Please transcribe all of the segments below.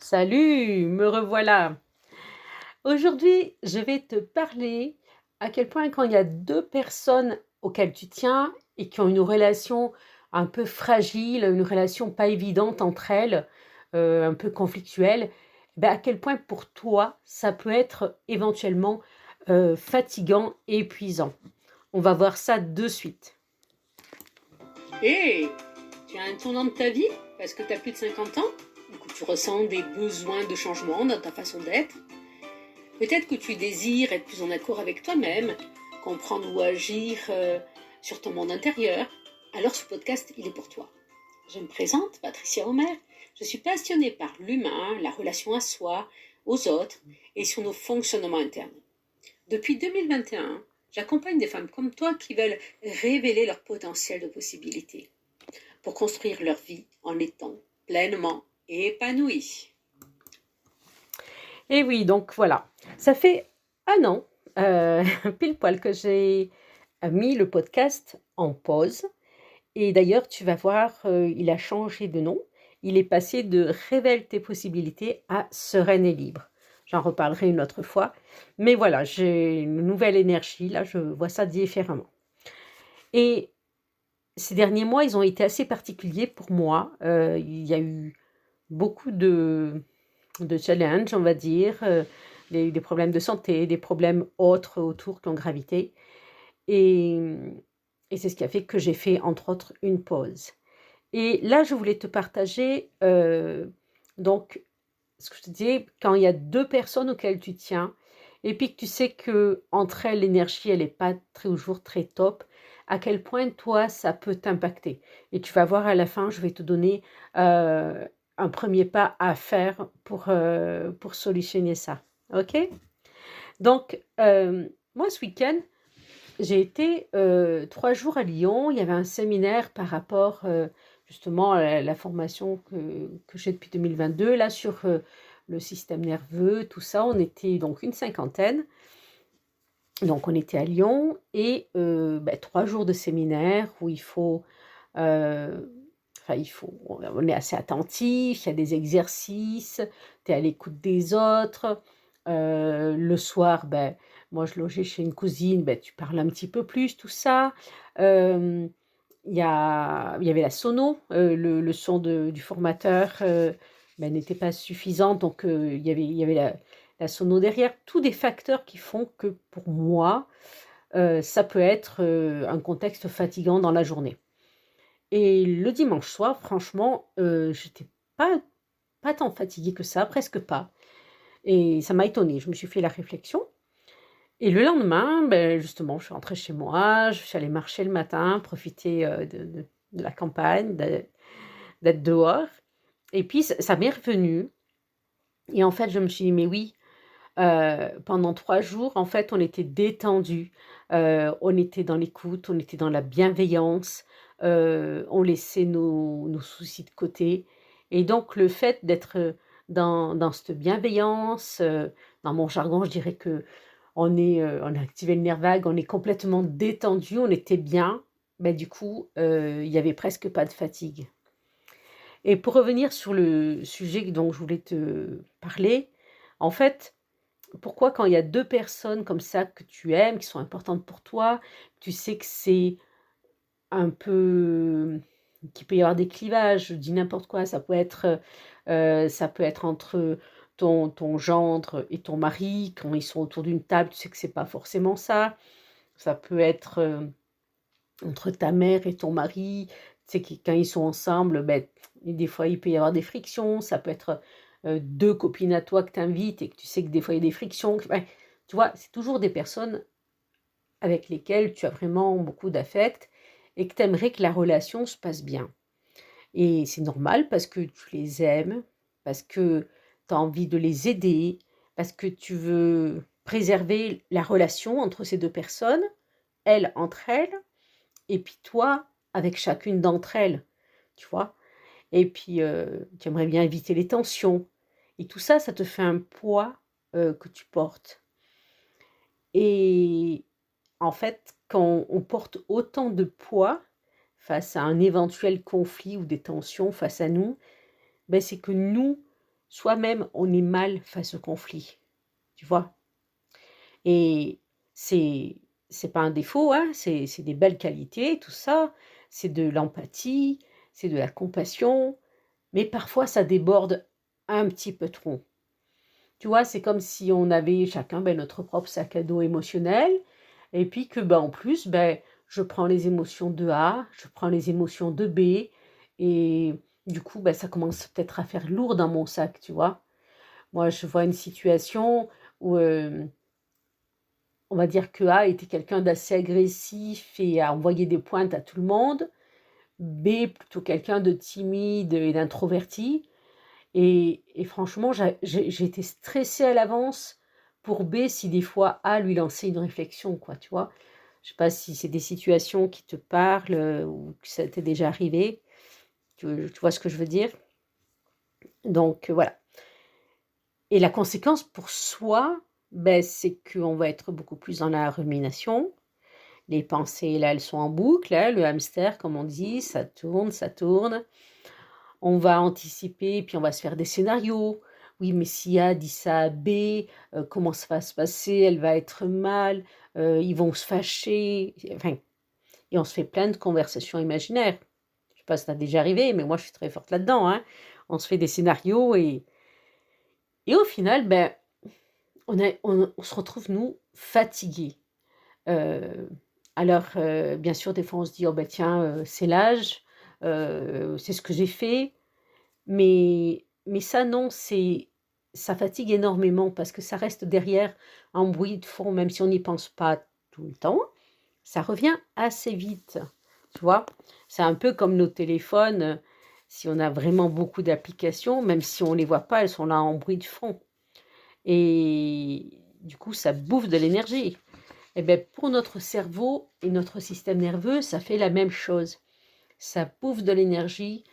Salut, me revoilà. Aujourd'hui, je vais te parler à quel point quand il y a deux personnes auxquelles tu tiens et qui ont une relation un peu fragile, une relation pas évidente entre elles, un peu conflictuelle, à quel point pour toi ça peut être éventuellement fatigant et épuisant. On va voir ça de suite. Hé, tu as un tournant de ta vie parce que tu as plus de 50 ans, du coup tu ressens des besoins de changement dans ta façon d'être. Peut-être que tu désires être plus en accord avec toi-même, comprendre ou agir sur ton monde intérieur. Alors ce podcast, il est pour toi. Je me présente, Patricia Homer. Je suis passionnée par l'humain, la relation à soi, aux autres et sur nos fonctionnements internes. Depuis 2021, j'accompagne des femmes comme toi qui veulent révéler leur potentiel de possibilités pour construire leur vie en étant pleinement épanouies. Et oui, donc voilà, ça fait un an, pile poil, que j'ai mis le podcast en pause. Et d'ailleurs, tu vas voir, il a changé de nom. Il est passé de Révèle tes possibilités à Sereine et libre. J'en reparlerai une autre fois. Mais voilà, j'ai une nouvelle énergie, là, je vois ça différemment. Et ces derniers mois, ils ont été assez particuliers pour moi. Il y a eu beaucoup de challenges, on va dire, des problèmes de santé, des problèmes autres autour qui ont gravité. Et, et c'est ce qui a fait que j'ai fait, entre autres, une pause. Et là, je voulais te partager, donc, ce que je te disais, quand il y a deux personnes auxquelles tu tiens, et puis que tu sais que entre elles, l'énergie, elle n'est pas toujours très top, à quel point, toi, ça peut t'impacter. Et tu vas voir à la fin, je vais te donner un premier pas à faire pour solutionner ça. OK? Donc, moi, ce week-end, j'ai été 3 jours à Lyon. Il y avait un séminaire par rapport justement à la formation que j'ai depuis 2022, là, sur le système nerveux, tout ça. On était donc une cinquantaine. Donc, on était à Lyon et 3 jours de séminaire où il faut, on est assez attentif, il y a des exercices, tu es à l'écoute des autres. Le soir, moi je logeais chez une cousine, tu parles un petit peu plus, tout ça. Euh, il y avait la sono, le son du formateur n'était pas suffisant, donc il y avait la sono derrière. Tous des facteurs qui font que pour moi, ça peut être un contexte fatigant dans la journée. Et le dimanche soir, franchement, j'étais pas, pas tant fatiguée que ça, presque pas. Et ça m'a étonnée. Je me suis fait la réflexion. Et le lendemain, justement, je suis rentrée chez moi, je suis allée marcher le matin, profiter de la campagne, d'être dehors. Et puis, ça m'est revenu. Et en fait, je me suis dit, mais oui, pendant 3 jours, en fait, on était détendus, on était dans l'écoute, on était dans la bienveillance, on laissait nos soucis de côté. Et donc, le fait d'être dans cette bienveillance, dans mon jargon, je dirais que on a activé le nerf vague, on est complètement détendu, on était bien. Du coup, il y avait presque pas de fatigue. Et pour revenir sur le sujet dont je voulais te parler, en fait, pourquoi quand il y a deux personnes comme ça que tu aimes, qui sont importantes pour toi, tu sais que c'est un peu qu'il peut y avoir des clivages, je dis n'importe quoi, ça peut être entre ton gendre et ton mari, quand ils sont autour d'une table, tu sais que c'est pas forcément ça. Ça peut être entre ta mère et ton mari, tu sais que quand ils sont ensemble, des fois il peut y avoir des frictions. Ça peut être deux copines à toi que tu invites et que tu sais que des fois il y a des frictions. Tu vois, c'est toujours des personnes avec lesquelles tu as vraiment beaucoup d'affect et que tu aimerais que la relation se passe bien. Et c'est normal parce que tu les aimes, parce que tu as envie de les aider, parce que tu veux préserver la relation entre ces deux personnes, elles entre elles, et puis toi avec chacune d'entre elles, tu vois. Et puis tu aimerais bien éviter les tensions. Et tout ça, ça te fait un poids que tu portes. Et en fait, quand on porte autant de poids face à un éventuel conflit ou des tensions face à nous, c'est que nous, soi-même, on est mal face au conflit, tu vois? Et c'est c'est pas un défaut, hein, c'est des belles qualités, tout ça. C'est de l'empathie, c'est de la compassion, mais parfois ça déborde un petit peu trop. Tu vois, c'est comme si on avait chacun, notre propre sac à dos émotionnel et puis que, en plus, je prends les émotions de A, je prends les émotions de B et du coup, ça commence peut-être à faire lourd dans mon sac, tu vois? Moi, je vois une situation où, on va dire que A était quelqu'un d'assez agressif et a envoyé des pointes à tout le monde. B, plutôt quelqu'un de timide et d'introverti. Et franchement, j'étais stressée à l'avance pour B si des fois A lui lançait une réflexion, quoi, tu vois. Je sais pas si c'est des situations qui te parlent ou que ça t'est déjà arrivé. Tu vois ce que je veux dire? Donc voilà. Et la conséquence pour soi, c'est qu'on va être beaucoup plus dans la rumination. Les pensées, là, elles sont en boucle, hein, le hamster, comme on dit, ça tourne, ça tourne. On va anticiper, puis on va se faire des scénarios. Oui, mais si A dit ça à B, comment ça va se passer? Elle va être mal, ils vont se fâcher. Enfin, et on se fait plein de conversations imaginaires. Je sais pas si ça t'est déjà arrivé, mais moi je suis très forte là-dedans, hein. On se fait des scénarios et au final, on se retrouve, nous, fatigués. Heu, alors, bien sûr, des fois, on se dit: «Oh tiens, c'est l'âge, c'est ce que j'ai fait». Mais ça non, ça fatigue énormément parce que ça reste derrière en bruit de fond, même si on n'y pense pas tout le temps, ça revient assez vite, tu vois? C'est un peu comme nos téléphones, si on a vraiment beaucoup d'applications, même si on ne les voit pas, elles sont là en bruit de fond et du coup, ça bouffe de l'énergie. Et pour notre cerveau et notre système nerveux, ça fait la même chose. Ça bouffe de l'énergie,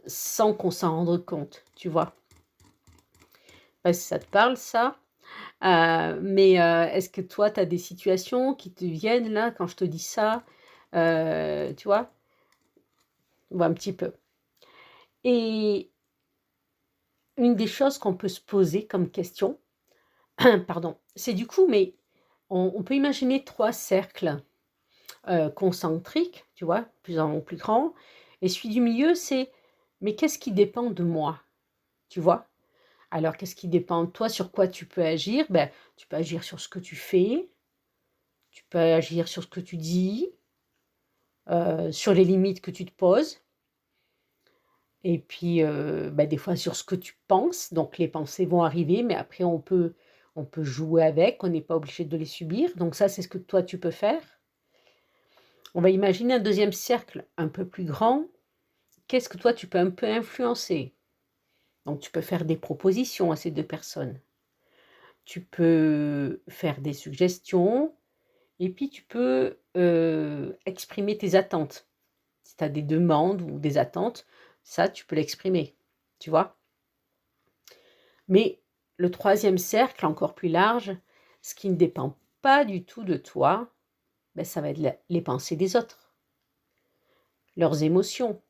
sans qu'on s'en rende compte, tu vois? Pas si ça te parle ça? Mais est-ce que toi, tu as des situations qui te viennent là quand je te dis ça? Tu vois? Ou un petit peu. Et une des choses qu'on peut se poser comme question, pardon, c'est du coup, mais on peut imaginer 3 cercles, concentriques, tu vois? Plus en plus grands et celui du milieu, c'est: «Mais qu'est-ce qui dépend de moi?» Tu vois? Alors qu'est-ce qui dépend de toi? Sur quoi tu peux agir? Tu peux agir sur ce que tu fais, tu peux agir sur ce que tu dis, sur les limites que tu te poses et puis, des fois sur ce que tu penses. Donc les pensées vont arriver, mais après on peut jouer avec, on n'est pas obligé de les subir. Donc ça, c'est ce que toi tu peux faire. On va imaginer un deuxième cercle un peu plus grand. Qu'est-ce que toi tu peux un peu influencer? Donc tu peux faire des propositions à ces 2 personnes. Tu peux faire des suggestions et puis tu peux, exprimer tes attentes. Si tu as des demandes ou des attentes, ça tu peux l'exprimer, tu vois? Mais le troisième cercle, encore plus large, ce qui ne dépend pas du tout de toi, ça va être les pensées des autres, leurs émotions,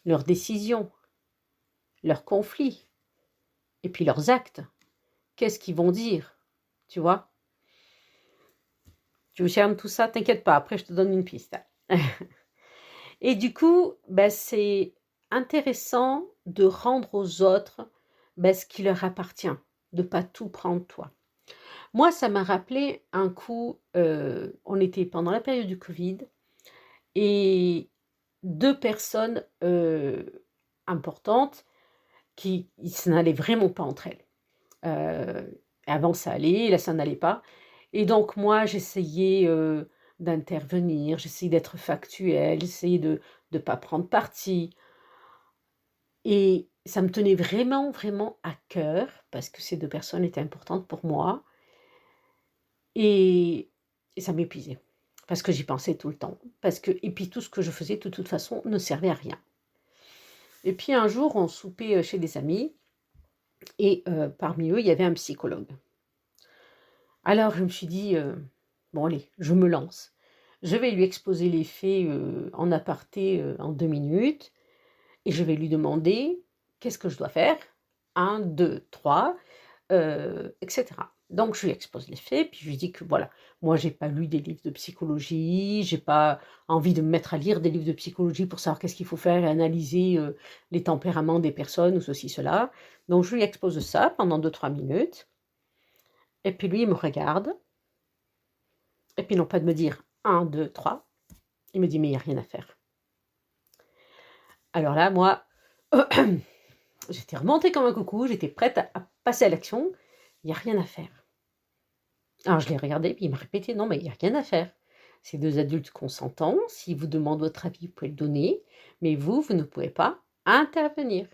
leurs décisions, leurs conflits et puis leurs actes. Qu'est-ce qu'ils vont dire, tu vois? Tu cernes tout ça? T'inquiète pas, après je te donne une piste. Et du coup, c'est intéressant de rendre aux autres, ce qui leur appartient, de pas tout prendre toi. Moi, ça m'a rappelé un coup, on était pendant la période du covid et 2 personnes, importantes ça n'allait vraiment pas entre elles. Avant ça allait, là ça n'allait pas et donc moi j'essayais, d'intervenir, j'essayais d'être factuelle, j'essayais de pas prendre parti et ça me tenait vraiment, vraiment à cœur parce que ces 2 personnes étaient importantes pour moi et ça m'épuisait parce que j'y pensais tout le temps, parce que et puis tout ce que je faisais de toute façon ne servait à rien et puis un jour on soupait, chez des amis et parmi eux il y avait un psychologue. Alors je me suis dit, «Bon allez, je me lance. Je vais lui exposer les faits, en aparté, en 2 minutes et je vais lui demander: "Qu'est-ce que je dois faire?"» 1, 2, 3, etc. Donc je lui expose les faits, puis je lui dis que voilà, moi j'ai pas lu des livres de psychologie, j'ai pas envie de me mettre à lire des livres de psychologie pour savoir qu'est-ce qu'il faut faire et analyser, les tempéraments des personnes ou ceci, cela. Donc je lui expose ça pendant 2-3 minutes et puis lui il me regarde et puis non pas de me dire 1, 2, 3, il me dit: «Mais il y a rien à faire». Alors là, moi, j'étais remontée comme un coucou, j'étais prête à passer à l'action. Il y a rien à faire. Alors je l'ai regardé, puis il m'a répété: «Non, mais il y a rien à faire. C'est 2 adultes consentants. S'ils vous demandent votre avis, vous pouvez le donner, mais vous ne pouvez pas intervenir».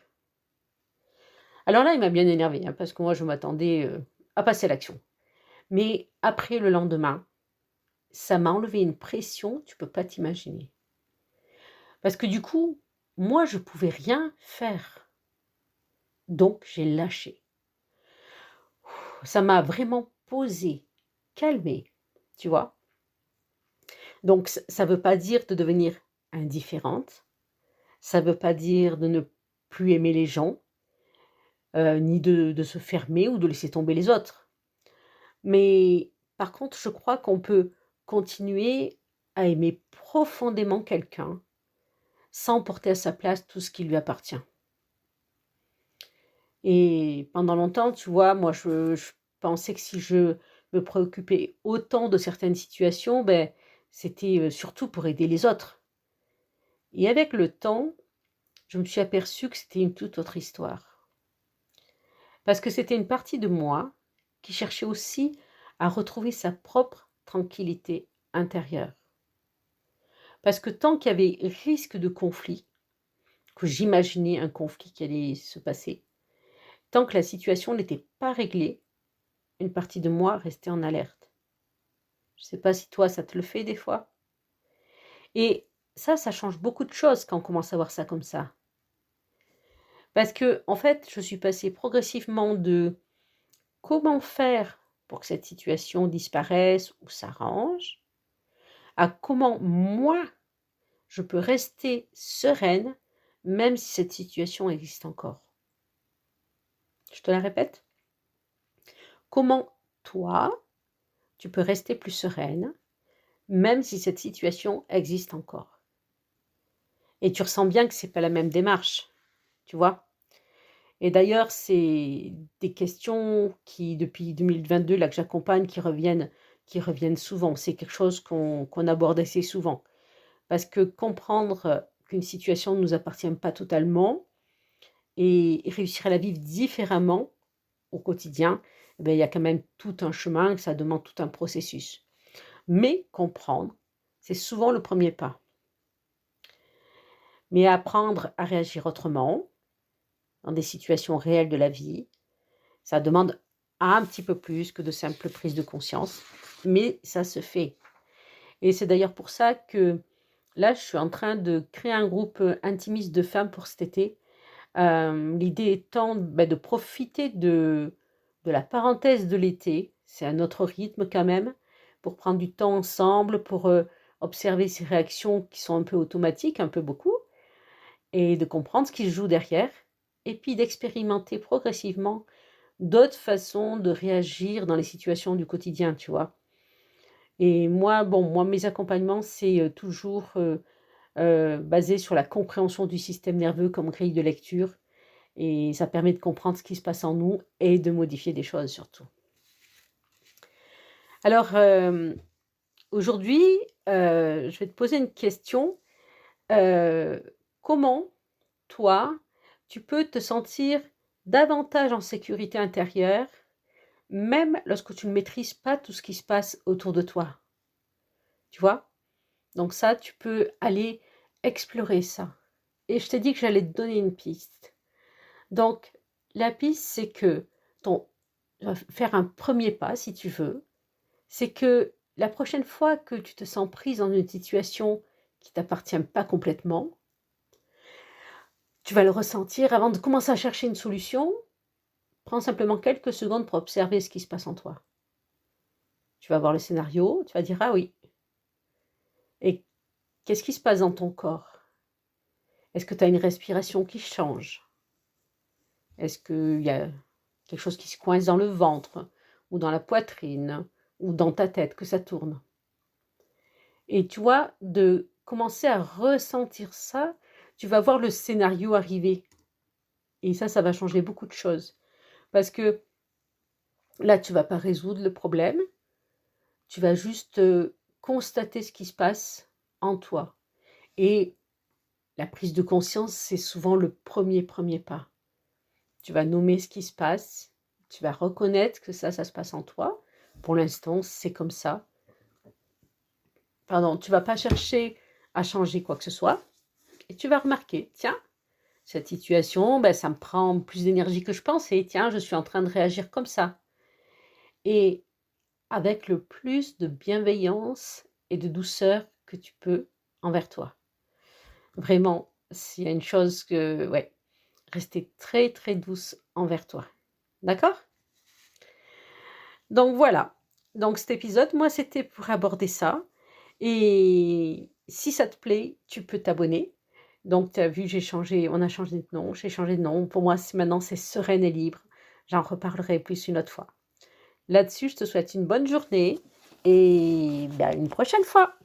Alors là, il m'a bien énervée, hein, parce que moi je m'attendais, à passer à l'action. Mais après le lendemain, ça m'a enlevé une pression, tu peux pas t'imaginer. Parce que du coup, moi je pouvais rien faire. Donc j'ai lâché. Ça m'a vraiment posé, calmé, tu vois? Donc ça veut pas dire de devenir indifférente, ça veut pas dire de ne plus aimer les gens, ni de se fermer ou de laisser tomber les autres. Mais par contre, je crois qu'on peut continuer à aimer profondément quelqu'un, sans porter à sa place tout ce qui lui appartient. Et pendant longtemps, tu vois, moi je pensais que si je me préoccupais autant de certaines situations, ben c'était, surtout pour aider les autres. Et avec le temps, je me suis aperçue que c'était une toute autre histoire. Parce que c'était une partie de moi qui cherchait aussi à retrouver sa propre tranquillité intérieure. Parce que tant qu'il y avait risque de conflit, que j'imaginais un conflit qui allait se passer, tant que la situation n'était pas réglée, une partie de moi restait en alerte. Je ne sais pas si toi, ça te le fait des fois. Et ça change beaucoup de choses quand on commence à voir ça comme ça. Parce que, en fait, je suis passée progressivement de comment faire pour que cette situation disparaisse ou s'arrange, à comment moi, je peux rester sereine même si cette situation existe encore. Je te la répète. Comment toi, tu peux rester plus sereine même si cette situation existe encore. Et tu ressens bien que c'est pas la même démarche, tu vois? Et d'ailleurs, c'est des questions qui, depuis 2022, là, que j'accompagne, qui reviennent souvent. C'est quelque chose qu'on aborde assez souvent. Parce que comprendre qu'une situation ne nous appartient pas totalement et réussir à la vivre différemment au quotidien, eh beh, il y a quand même tout un chemin, ça demande tout un processus. Mais comprendre, c'est souvent le premier pas. Mais apprendre à réagir autrement, dans des situations réelles de la vie, ça demande un petit peu plus que de simples prises de conscience, mais ça se fait. Et c'est d'ailleurs pour ça que là, je suis en train de créer un groupe intimiste de femmes pour cet été. L'idée étant de profiter de la parenthèse de l'été, c'est un autre rythme quand même, pour prendre du temps ensemble, pour observer ces réactions qui sont un peu automatiques, un peu beaucoup, et de comprendre ce qui se joue derrière, et puis d'expérimenter progressivement d'autres façons de réagir dans les situations du quotidien, tu vois. Et moi, mes accompagnements, c'est toujours basé sur la compréhension du système nerveux comme grille de lecture. Et ça permet de comprendre ce qui se passe en nous et de modifier des choses surtout. Alors, aujourd'hui, je vais te poser une question. Heu, Comment, toi, tu peux te sentir davantage en sécurité intérieure, même lorsque tu ne maîtrises pas tout ce qui se passe autour de toi? Tu vois? Donc ça, tu peux aller explorer ça. Et je t'ai dit que j'allais te donner une piste. Donc la piste, c'est que ton faire un premier pas si tu veux, c'est que la prochaine fois que tu te sens prise dans une situation qui t'appartient pas complètement, tu vas le ressentir avant de commencer à chercher une solution. Prends simplement quelques secondes pour observer ce qui se passe en toi. Tu vas voir le scénario, tu vas dire: «Ah oui» et qu'est-ce qui se passe dans ton corps? Est-ce que tu as une respiration qui change? Est-ce qu'il y a quelque chose qui se coince dans le ventre ou dans la poitrine ou dans ta tête, que ça tourne? Et tu vois, de commencer à ressentir ça, tu vas voir le scénario arriver. Et ça va changer beaucoup de choses. Parce que là, tu vas pas résoudre le problème, tu vas juste constater ce qui se passe en toi. Et la prise de conscience, c'est souvent le premier pas. Tu vas nommer ce qui se passe, tu vas reconnaître que ça se passe en toi. Pour l'instant, c'est comme ça. Pardon, tu vas pas chercher à changer quoi que ce soit. Et tu vas remarquer, tiens, cette situation, ben, ça me prend plus d'énergie que je pensais. Tiens, je suis en train de réagir comme ça. Et avec le plus de bienveillance et de douceur que tu peux envers toi. Vraiment, s'il y a une chose que, ouais, rester très très douce envers toi. D'accord? Donc voilà. Donc cet épisode, moi, c'était pour aborder ça. Et si ça te plaît, tu peux t'abonner. Donc, tu as vu, on a changé de nom, j'ai changé de nom. Pour moi, maintenant, c'est Sereine et Libre. J'en reparlerai plus une autre fois. Là-dessus, je te souhaite une bonne journée et ben, une prochaine fois.